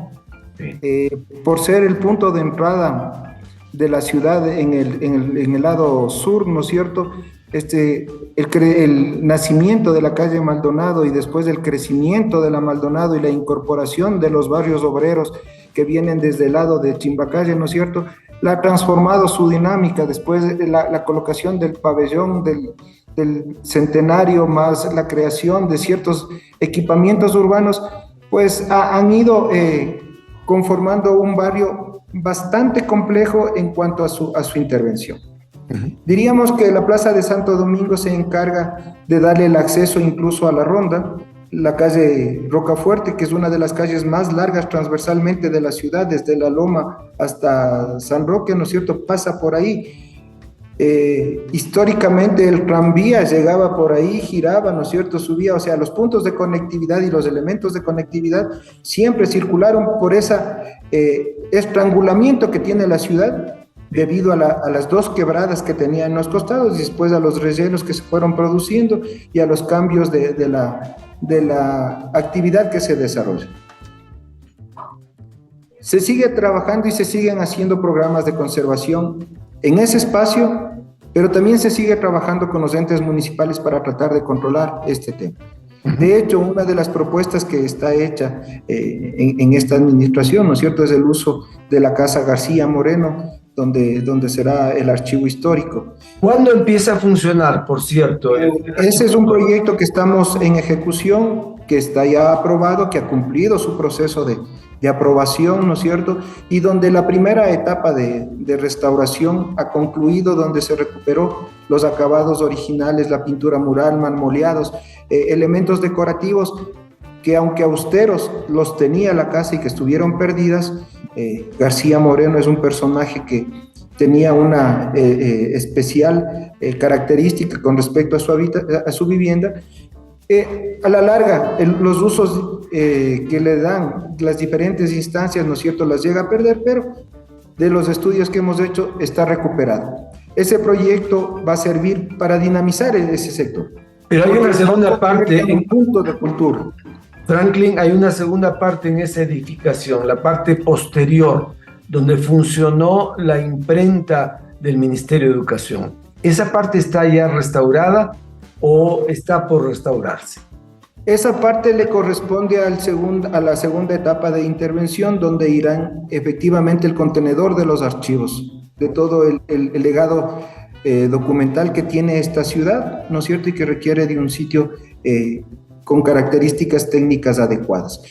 Por ser el punto de entrada de la ciudad en el lado sur, ¿no es cierto? El nacimiento de la calle Maldonado y después el crecimiento de la Maldonado y la incorporación de los barrios obreros que vienen desde el lado de Chimbacalle, ¿no es cierto?, la ha transformado su dinámica. Después la colocación del pabellón del centenario, más la creación de ciertos equipamientos urbanos, pues han ido conformando un barrio bastante complejo en cuanto a su intervención. Diríamos que la Plaza de Santo Domingo se encarga de darle el acceso incluso a la ronda, la calle Rocafuerte, que es una de las calles más largas transversalmente de la ciudad, desde la Loma hasta San Roque, ¿no es cierto?, pasa por ahí. Históricamente el tranvía llegaba por ahí, giraba, ¿no es cierto?, subía, o sea, los puntos de conectividad y los elementos de conectividad siempre circularon por ese estrangulamiento que tiene la ciudad, debido a las dos quebradas que tenía en los costados y después a los rellenos que se fueron produciendo y a los cambios de la actividad que se desarrolla. Se sigue trabajando y se siguen haciendo programas de conservación en ese espacio, pero también se sigue trabajando con los entes municipales para tratar de controlar este tema. De hecho, una de las propuestas que está hecha en esta administración, ¿no es cierto?, es el uso de la Casa García Moreno, donde será el archivo histórico. ¿Cuándo empieza a funcionar, por cierto? Ese es un proyecto que estamos en ejecución, que está ya aprobado, que ha cumplido su proceso de aprobación, ¿no es cierto? Y donde la primera etapa de restauración ha concluido, donde se recuperó los acabados originales, la pintura mural, marmoleados, elementos decorativos que, aunque austeros los tenía la casa y que estuvieron perdidas, García Moreno es un personaje que tenía una especial característica con respecto a su vivienda. A la larga, los usos que le dan las diferentes instancias, ¿no es cierto?, las llega a perder, pero de los estudios que hemos hecho está recuperado. Ese proyecto va a servir para dinamizar ese sector. Pero hay una segunda parte. En punto de cultura. Franklin, hay una segunda parte en esa edificación, la parte posterior, donde funcionó la imprenta del Ministerio de Educación. ¿Esa parte está ya restaurada o está por restaurarse? Esa parte le corresponde a la segunda etapa de intervención, donde irán efectivamente el contenedor de los archivos, de todo el legado documental que tiene esta ciudad, ¿no es cierto?, y que requiere de un sitio con características técnicas adecuadas.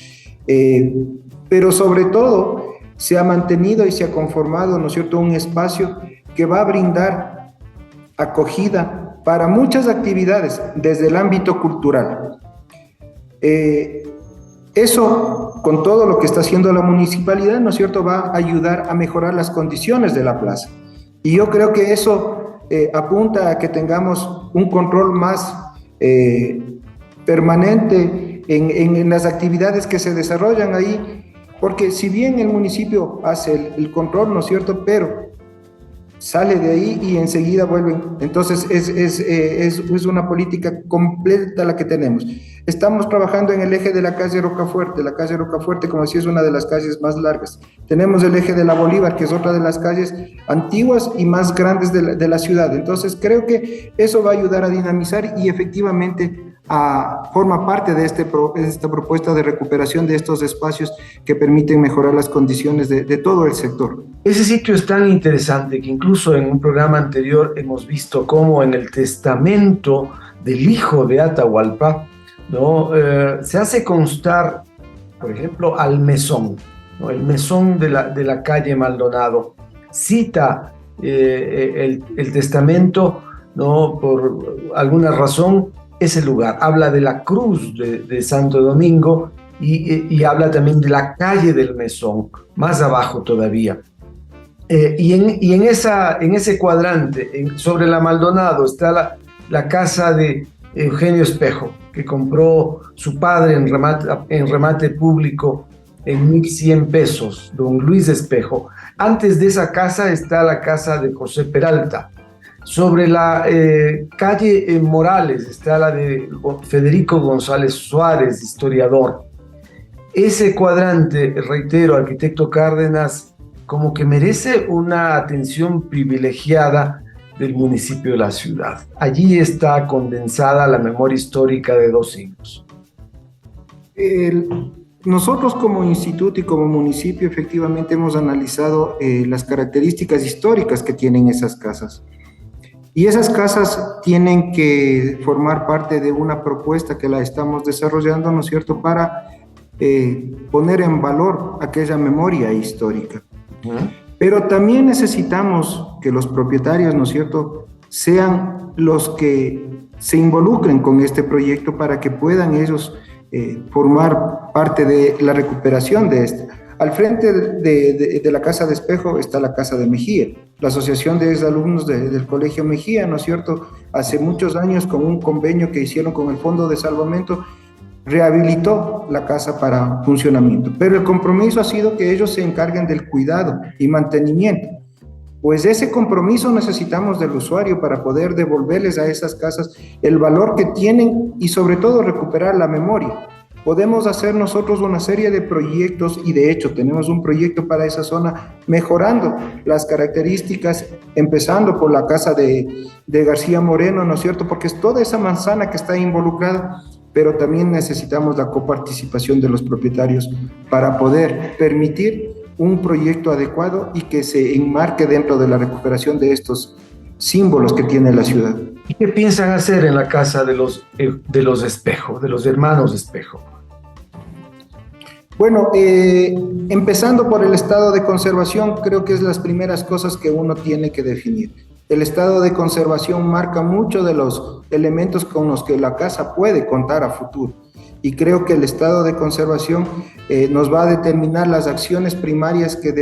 pero sobre todo se ha mantenido y se ha conformado, ¿no es cierto?, un espacio que va a brindar acogida para muchas actividades desde el ámbito cultural. Eso, con todo lo que está haciendo la municipalidad, ¿no es cierto?, va a ayudar a mejorar las condiciones de la plaza. Y yo creo que eso apunta a que tengamos un control más permanente en las actividades que se desarrollan ahí, porque si bien el municipio hace el control, ¿no es cierto?, pero sale de ahí y enseguida vuelven. Entonces es una política completa la que tenemos. Estamos trabajando en el eje de la calle Rocafuerte. La calle Rocafuerte, como decía, es una de las calles más largas. Tenemos el eje de la Bolívar, que es otra de las calles antiguas y más grandes de la ciudad. Entonces creo que eso va a ayudar a dinamizar y efectivamente forma parte de esta propuesta de recuperación de estos espacios que permiten mejorar las condiciones de todo el sector. Ese sitio es tan interesante que incluso en un programa anterior hemos visto cómo en el testamento del hijo de Atahualpa, ¿no? Se hace constar, por ejemplo, al mesón, ¿no? El mesón de la calle Maldonado. Cita el testamento, ¿no? Por alguna razón, ese lugar. Habla de la cruz de Santo Domingo y habla también de la calle del Mesón, más abajo todavía. Y en ese cuadrante, sobre la Maldonado, está la casa de Eugenio Espejo, que compró su padre en remate público en 1,100 pesos, don Luis Espejo. Antes de esa casa está la casa de José Peralta. Sobre la calle Morales está la de Federico González Suárez, historiador. Ese cuadrante, reitero, arquitecto Cárdenas, como que merece una atención privilegiada del municipio de la ciudad. Allí está condensada la memoria histórica de 2 siglos. Nosotros como instituto y como municipio efectivamente hemos analizado las características históricas que tienen esas casas. Y esas casas tienen que formar parte de una propuesta que la estamos desarrollando, ¿no es cierto?, para poner en valor aquella memoria histórica. Pero también necesitamos que los propietarios, ¿no es cierto?, sean los que se involucren con este proyecto para que puedan ellos formar parte de la recuperación de esta. Al frente de la Casa de Espejo está la Casa de Mejía, la Asociación de Exalumnos del Colegio Mejía, ¿no es cierto?, hace muchos años con un convenio que hicieron con el Fondo de Salvamento, rehabilitó la casa para funcionamiento, pero el compromiso ha sido que ellos se encarguen del cuidado y mantenimiento. Pues ese compromiso necesitamos del usuario para poder devolverles a esas casas el valor que tienen y sobre todo recuperar la memoria. Podemos hacer nosotros una serie de proyectos y de hecho tenemos un proyecto para esa zona mejorando las características, empezando por la casa de García Moreno, ¿no es cierto? Porque es toda esa manzana que está involucrada, pero también necesitamos la coparticipación de los propietarios para poder permitir un proyecto adecuado y que se enmarque dentro de la recuperación de estos símbolos que tiene la ciudad. ¿Y qué piensan hacer en la casa de los Espejo, de los hermanos Espejo? Bueno, empezando por el estado de conservación, creo que es las primeras cosas que uno tiene que definir. El estado de conservación marca mucho de los elementos con los que la casa puede contar a futuro. Y creo que el estado de conservación nos va a determinar las acciones primarias que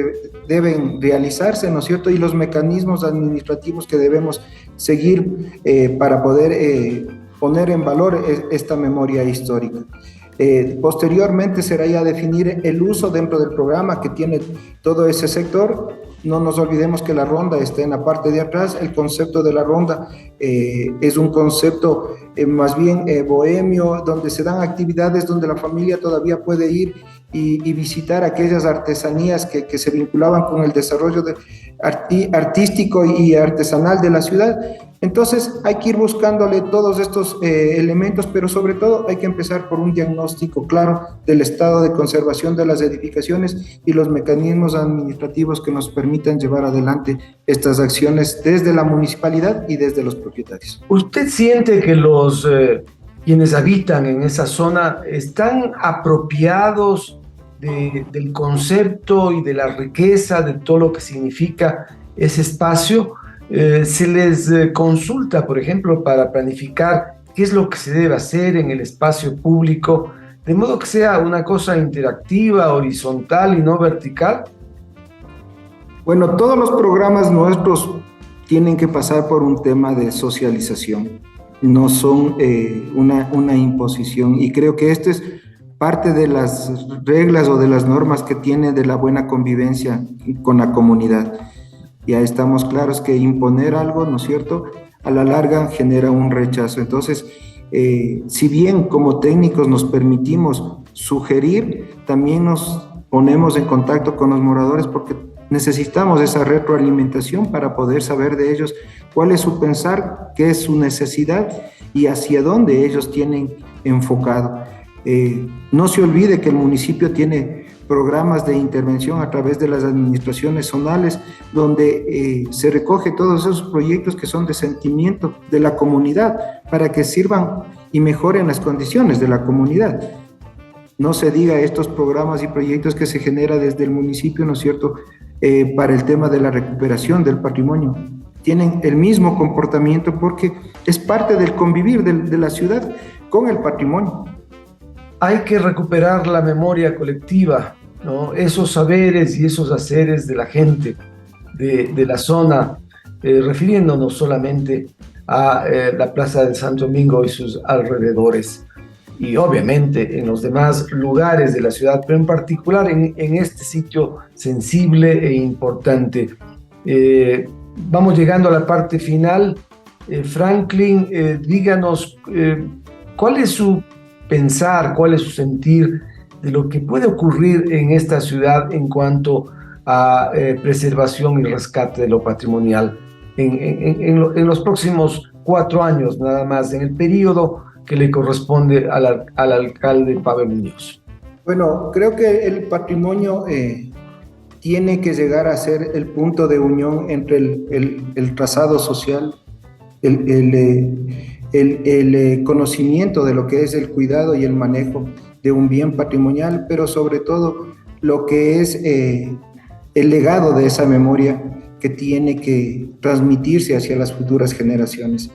deben realizarse, ¿no es cierto? Y los mecanismos administrativos que debemos seguir para poder poner en valor esta memoria histórica. Posteriormente será ya definir el uso dentro del programa que tiene todo ese sector. No nos olvidemos que la ronda está en la parte de atrás. El concepto de la ronda es un concepto más bien bohemio, donde se dan actividades donde la familia todavía puede ir y visitar aquellas artesanías que se vinculaban con el desarrollo artístico y artesanal de la ciudad. Entonces hay que ir buscándole todos estos elementos, pero sobre todo hay que empezar por un diagnóstico claro del estado de conservación de las edificaciones y los mecanismos administrativos que nos permitan llevar adelante estas acciones desde la municipalidad y desde los propietarios. ¿Usted siente que quienes habitan en esa zona están apropiados del concepto y de la riqueza de todo lo que significa ese espacio, se les consulta, por ejemplo, para planificar qué es lo que se debe hacer en el espacio público, de modo que sea una cosa interactiva, horizontal y no vertical. Bueno, todos los programas nuestros tienen que pasar por un tema de socialización, no son una imposición, y creo que este es parte de las reglas o de las normas que tiene de la buena convivencia con la comunidad. Ya estamos claros que imponer algo, ¿no es cierto?, a la larga genera un rechazo. Entonces, si bien como técnicos nos permitimos sugerir, también nos ponemos en contacto con los moradores porque necesitamos esa retroalimentación para poder saber de ellos cuál es su pensar, qué es su necesidad y hacia dónde ellos tienen enfocado. No se olvide que el municipio tiene programas de intervención a través de las administraciones zonales, donde se recoge todos esos proyectos que son de sentimiento de la comunidad para que sirvan y mejoren las condiciones de la comunidad. No se diga estos programas y proyectos que se genera desde el municipio, ¿no es cierto?, para el tema de la recuperación del patrimonio. Tienen el mismo comportamiento porque es parte del convivir de la ciudad con el patrimonio. Hay que recuperar la memoria colectiva, ¿no? Esos saberes y esos haceres de la gente de la zona, refiriéndonos solamente a la Plaza de Santo Domingo y sus alrededores, y obviamente en los demás lugares de la ciudad, pero en particular en este sitio sensible e importante. Vamos llegando a la parte final. Franklin, díganos cuál es su pensar, cuál es su sentir de lo que puede ocurrir en esta ciudad en cuanto a preservación y rescate de lo patrimonial en los próximos 4 años, nada más, en el periodo que le corresponde al alcalde Pavel Muñoz. Bueno, creo que el patrimonio tiene que llegar a ser el punto de unión entre el trazado social, el conocimiento de lo que es el cuidado y el manejo de un bien patrimonial, pero sobre todo lo que es el legado de esa memoria que tiene que transmitirse hacia las futuras generaciones.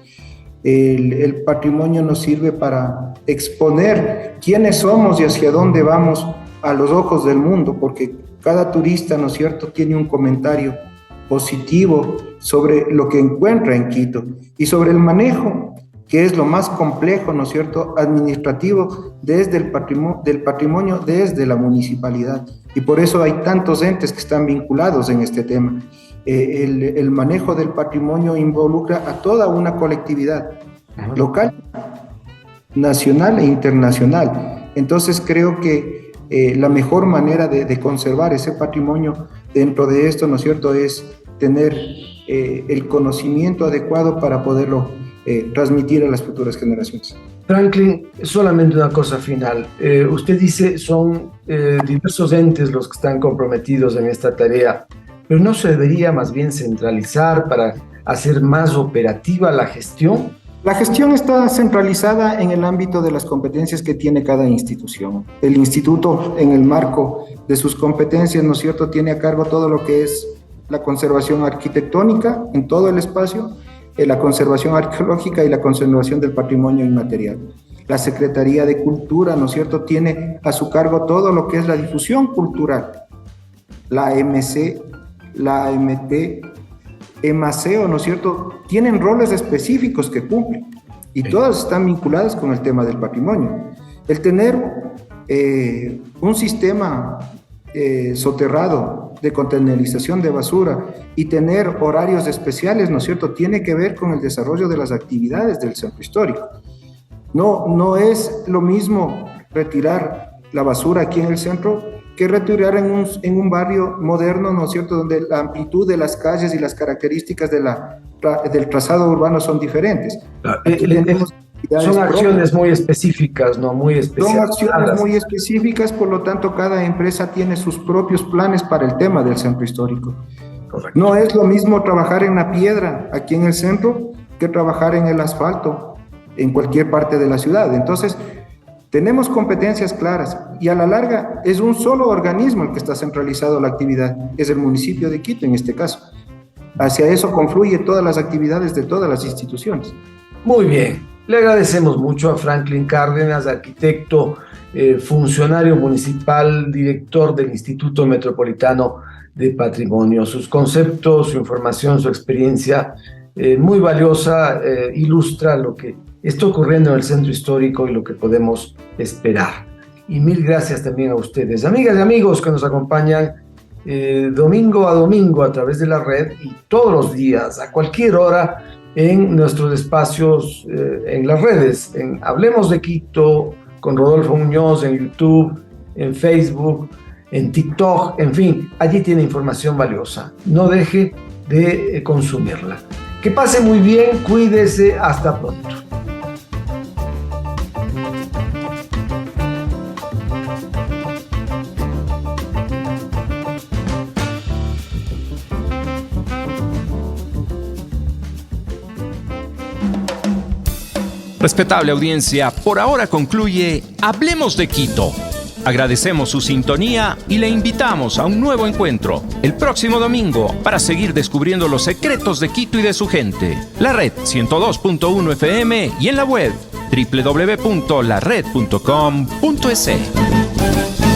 El patrimonio nos sirve para exponer quiénes somos y hacia dónde vamos a los ojos del mundo, porque cada turista, ¿no es cierto?, tiene un comentario positivo sobre lo que encuentra en Quito y sobre el manejo, que es lo más complejo, ¿no es cierto?, administrativo desde del patrimonio desde la municipalidad. Y por eso hay tantos entes que están vinculados en este tema. El manejo del patrimonio involucra a toda una colectividad local, nacional e internacional. Entonces creo que la mejor manera de conservar ese patrimonio dentro de esto, ¿no es cierto?, es tener el conocimiento adecuado para poderlo transmitir a las futuras generaciones. Franklin, solamente una cosa final. Usted dice son diversos entes los que están comprometidos en esta tarea, pero ¿no se debería más bien centralizar para hacer más operativa la gestión? La gestión está centralizada en el ámbito de las competencias que tiene cada institución. El instituto, en el marco de sus competencias, ¿no es cierto?, tiene a cargo todo lo que es la conservación arquitectónica en todo el espacio, la conservación arqueológica y la conservación del patrimonio inmaterial. La Secretaría de Cultura, ¿no es cierto?, tiene a su cargo todo lo que es la difusión cultural. La MC, la AMT, EMACEO, ¿no es cierto?, tienen roles específicos que cumplen y todas están vinculadas con el tema del patrimonio. El tener un sistema soterrado de contenerización de basura y tener horarios especiales, ¿no es cierto?, tiene que ver con el desarrollo de las actividades del centro histórico. No es lo mismo retirar la basura aquí en el centro que retirar en un barrio moderno, ¿no es cierto?, donde la amplitud de las calles y las características del trazado urbano son diferentes. Son acciones muy específicas, ¿no? Muy especiales. Son acciones muy específicas, por lo tanto, cada empresa tiene sus propios planes para el tema del centro histórico. Correcto. No es lo mismo trabajar en la piedra aquí en el centro que trabajar en el asfalto en cualquier parte de la ciudad. Entonces, Tenemos competencias claras y a la larga es un solo organismo el que está centralizado la actividad, es el municipio de Quito en este caso. Hacia eso confluye todas las actividades de todas las instituciones. Muy bien, le agradecemos mucho a Franklin Cárdenas, arquitecto, funcionario municipal, director del Instituto Metropolitano de Patrimonio. Sus conceptos, su información, su experiencia muy valiosa, ilustra lo que está ocurriendo en el centro histórico y lo que podemos esperar. Y mil gracias también a ustedes, amigas y amigos que nos acompañan domingo a domingo a través de la red y todos los días, a cualquier hora, en nuestros espacios en las redes, en Hablemos de Quito, con Rodolfo Muñoz, en YouTube, en Facebook, en TikTok, en fin, allí tiene información valiosa. No deje de consumirla. Que pase muy bien, cuídese, hasta pronto. Respetable audiencia, por ahora concluye Hablemos de Quito. Agradecemos su sintonía y le invitamos a un nuevo encuentro el próximo domingo para seguir descubriendo los secretos de Quito y de su gente. La red 102.1 FM y en la web www.lared.com.es.